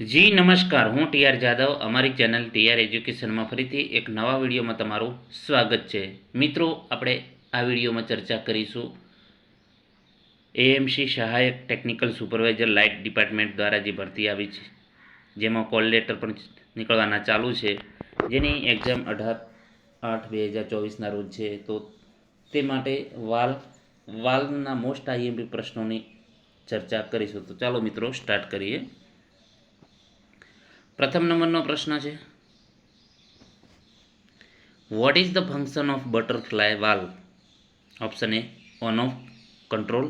જી નમસ્કાર, હું ટીઆર જાદવ. અમારી ચેનલ ટીઆર એજ્યુકેશનમાં ફરીથી એક નવા વિડીયોમાં તમારું સ્વાગત છે. મિત્રો, આપણે આ વિડીયોમાં ચર્ચા કરીશું એએમસી સહાયક ટેકનિકલ સુપરવાઇઝર લાઇટ ડિપાર્ટમેન્ટ દ્વારા જે ભરતી આવી છે, જેમાં કોલ લેટર પણ નીકળવાના ચાલુ છે, જેની એક્ઝામ 18/8/2024ના રોજ છે. તો તે માટે વાલના મોસ્ટ આઈએમપી પ્રશ્નોની ચર્ચા કરીશું. તો ચાલો મિત્રો સ્ટાર્ટ કરીએ. પ્રથમ નંબરનો પ્રશ્ન છે, what is the function of butterfly valve? Option A on off control,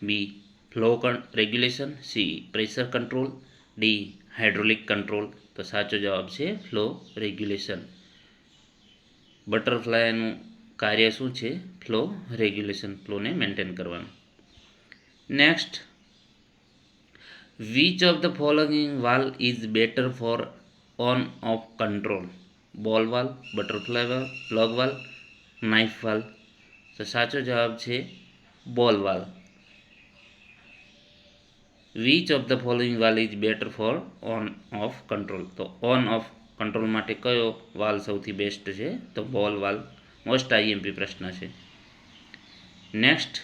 B flow regulation, C pressure control, D hydraulic control. તો સાચો જવાબ છે ફ્લો રેગ્યુલેશન. બટરફ્લાયનું કાર્ય શું છે? ફ્લો રેગ્યુલેશન, ફ્લોને મેન્ટેન કરવાનું. Next, which of the following valve is better for on off control? Ball valve, butterfly valve, plug valve, knife valve. તો સાચો જવાબ છે ball valve. which of the following valve is better for on off control? તો on off control માટે કયો valve સૌથી best છે? તો ball valve. મોસ્ટ આઈએમપી પ્રશ્ન છે. Next,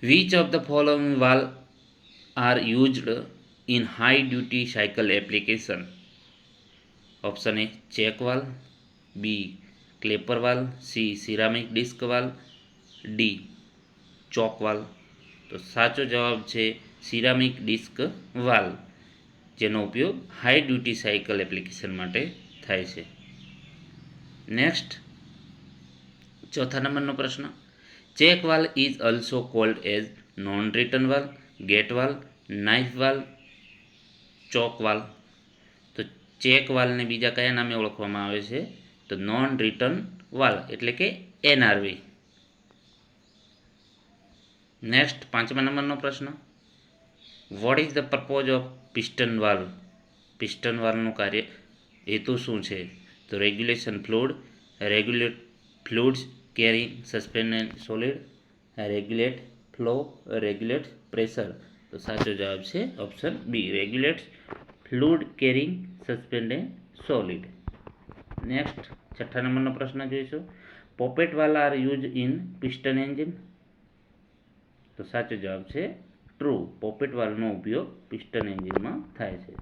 which of the following valve are used in high duty cycle application? Option A check valve, B clapper valve, C ceramic disc valve, D chock valve. તો સાચો જવાબ છે ceramic disk valve, જેનો ઉપયોગ high duty cycle application માટે થાય છે. Next, ચોથા નંબરનો પ્રશ્ન, check valve is also called as non return valve, gate valve, knife valve, choke valve. તો ચેક વાલ્વને બીજા કયા નામે ઓળખવામાં આવે છે? તો નોન રિટર્ન વાલ્વ એટલે કે એનઆરવી. નેક્સ્ટ, પાંચમા નંબરનો પ્રશ્ન, what is the purpose of piston valve? Piston વાલ્વનું કાર્ય હેતુ શું છે? તો regulation fluid, regulate fluids carrying suspended solid, regulate flow, regulate pressure. તો સાચો જવાબ છે option B regulate fluid carrying suspended solid. Next, છઠ્ઠા નંબરનો પ્રશ્ન જોઈશું, poppet valve are use in piston engine? તો સાચો જવાબ છે ટ્રુ. પોપેટ વાલ્વનો ઉપયોગ પિસ્ટન એન્જિનમાં થાય છે.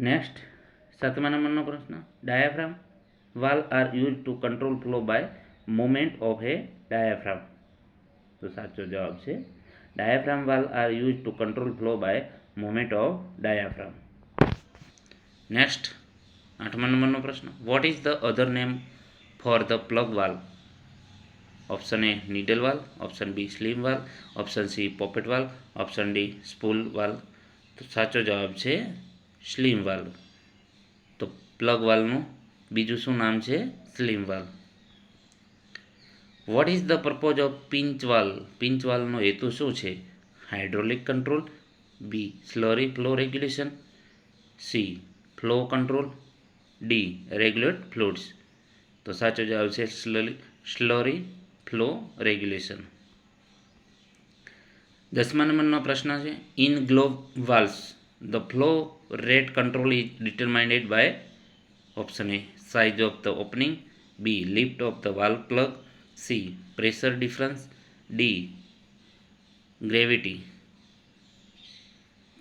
નેક્સ્ટ, સાતમા નંબરનો પ્રશ્ન, diaphragm valve are use to control flow by movement of a diaphragm? તો સાચો જવાબ છે diaphragm valve are use to control flow by movement of diaphragm. Next, આઠમા નંબરનો પ્રશ્ન, what is the other name for the plug valve? Option A needle valve, option B slim valve, option C poppet valve, option D spool valve. તો સાચો જવાબ છે slim valve. તો plug વાલ્વનું બીજું શું નામ છે? Slim valve. What is the purpose of pinch valve? Pinch વાલ્વનો હેતુ શું છે? Hydraulic control, B slurry flow regulation, C flow control, D regulate fluids. તો સાચો જવાબ છે સ્લરી ફ્લો રેગ્યુલેશન. દસમા નંબરનો પ્રશ્ન છે, in glove valves the flow rate control is determined by? Option A size of the opening, B lift of the valve plug, C pressure difference, D gravity.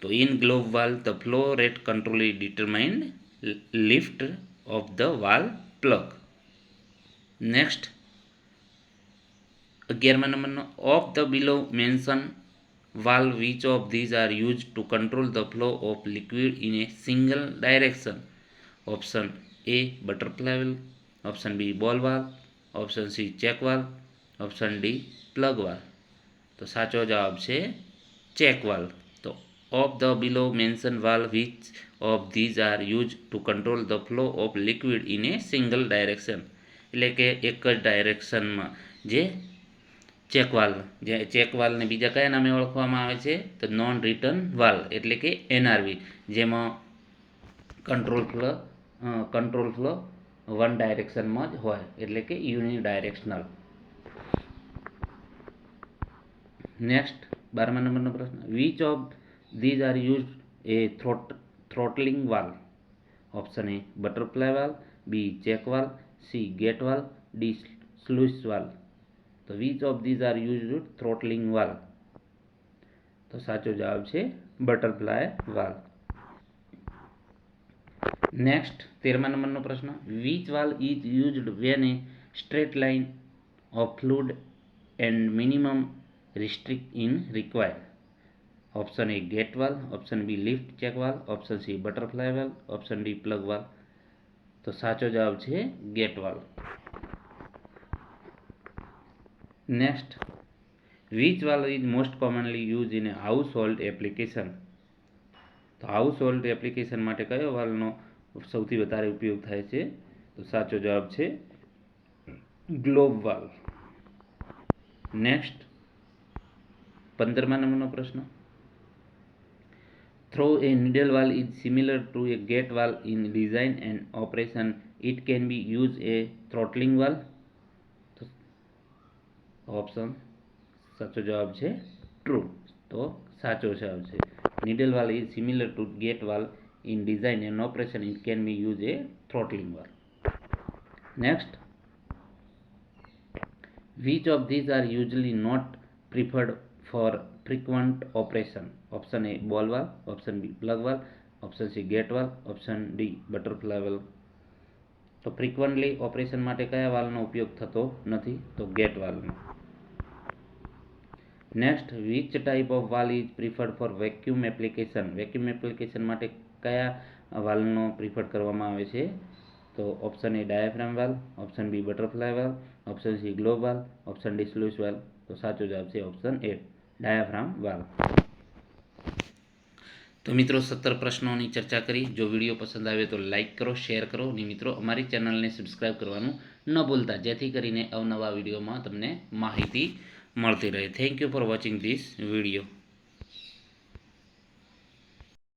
તો in glove valve the flow rate control is determined lift of the valve plug. Next, 11મા નંબરનો, of the below mention valve which of these are use to control the flow of liquid in a single direction? Option A butterfly valve, option B ball valve, option C check valve, option D plug valve. તો સાચો જવાબ છે check valve. તો of the below mention valve which of these are use to control the flow of liquid in a single direction, એટલે કે એક જ ડાયરેક્શનમાં જે ચેક વાલ્વ, જે ચેક વાલ્વને બીજા કયા નામે ઓળખવામાં આવે છે? તો નોન રિટર્ન વાલ્વ એટલે કે એનઆરવી, જેમાં કંટ્રોલ ફ્લો વન ડાયરેક્શનમાં જ હોય, એટલે કે યુનિડાયરેક્શનલ. નેક્સ્ટ, 12મા નંબરનો પ્રશ્ન, which of these are use a throttling valve? Option A butterfly valve, B check valve, C gate valve, D sluice valve. તો which of these are use throttling valve? તો સાચો જવાબ છે બટરફ્લાય વાલ. Next 13મા નંબરનો પ્રશ્ન, which valve is used when a straight line of fluid and minimum restrict in require? Option A gate valve, option B lift check valve, option C butterfly valve, option D plug valve. તો સાચો જવાબ છે gate valve. Next, which valve is most commonly use in a household application? તો household application માટે કયો વાલનો સૌથી વધારે ઉપયોગ થાય છે? તો સાચો જવાબ છે ગ્લોબ વાલ. નેક્સ્ટ 15મા નંબરનો પ્રશ્ન, throw a needle valve is similar to a gate valve in design and operation, it can be use a throttling valve? Option સાચો જવાબ છે ટ્રુ. તો સાચો જવાબ છે needle valve is similar to gate valve in design and operation, it can be use a throttling valve. Next, which of these are usually not preferred for frequent operation? Option A ball valve, option B plug valve, option C gate valve, option D butterfly valve. તો frequently operation માટે કયા વાલ્વનો ઉપયોગ થતો નથી? તો gate વાલ્વનો. Next, which type of valve is preferred for vacuum application? Vacuum application માટે કયા વાલ્વનો પ્રિફર કરવામાં આવે છે? તો option A diaphragm valve, option B butterfly valve, option C globe valve, option D sluice valve. તો સાચો જવાબ છે ઓપ્શન એ ડાયાફ્રામ વાલ્વ. તો મિત્રો 17 પ્રશ્નોની ચર્ચા કરી. જો વિડીયો પસંદ આવે તો લાઇક કરો, શેર કરો અને મિત્રો અમારી ચેનલને સબસ્ક્રાઈબ કરવાનું ન ભૂલતા, જેથી કરીને અવનવા વિડીયોમાં તમને માહિતી મળતી રહે. Thank you for watching this video.